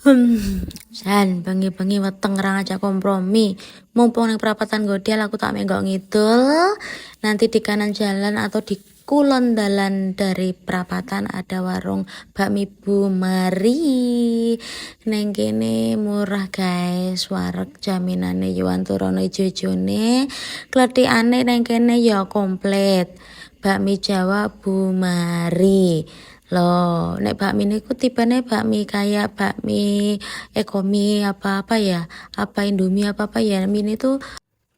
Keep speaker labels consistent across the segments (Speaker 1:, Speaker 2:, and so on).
Speaker 1: Jan, bengi-bengi weteng ra ngajak kompromi. Mumpung ning perapatan Godel aku tak menggok ngidul. Nanti di kanan jalan atau di kulon dalan dari perapatan ada warung bakmi Bu Mari. Neng kene murah guys, wareg jaminane Yuwan Turono ijo-ijone. Klethikane neng kene ya komplit. Bakmi Jawa Bu Mari. Loh, nek bakmi niku tipenya bakmi kayak bakmi ekomi apa-apa ya, apa Indomie apa-apa ya, mie itu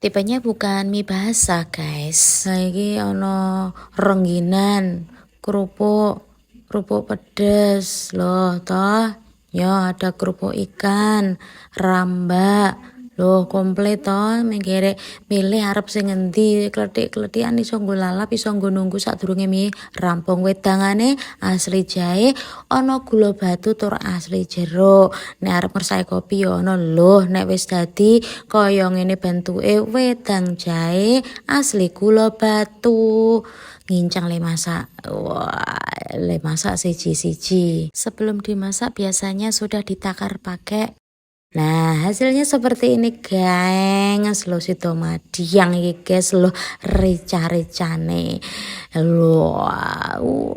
Speaker 1: tipenya bukan mie basah guys. Nah ini ono rengginan, kerupuk, kerupuk pedes, loh toh, ya ada kerupuk ikan, rambak, loh komplit toh, menggerek milih arep sing ngendi, kletik-kletikan iso nggo lalap, iso nggo nunggu sadurunge mie rampung. Wedangane asli jahe, ono gula batu tur asli jeruk. Nek arep ngersake kopi ya ono lho, nek wis dadi kaya ngene bentuke wedang jahe asli gula batu. Ngincang le masak. Wah, le masak siji-siji. Sebelum dimasak biasanya sudah ditakar pakai. Nah, hasilnya seperti ini, gengs. Lo si tomadiang iki, guys. Lo rica-ricane. Lo,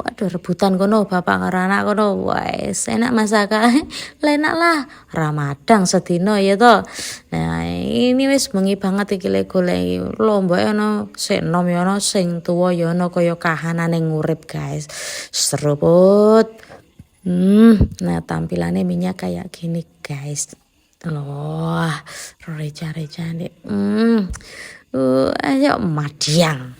Speaker 1: aduh rebutan kono bapak karo anak kono. Wes, enak masakan. Enak lah. Ramadan sedino ya toh. Nah, ini wis bengi banget iki le golek. Lomba ono sing nom ya ono sing tuwa ya ono kaya kahanane ngurip, guys. Seruput. Nah tampilannya minyak kayak gini, guys. Loh, reca-reca nih. Ayo madiang.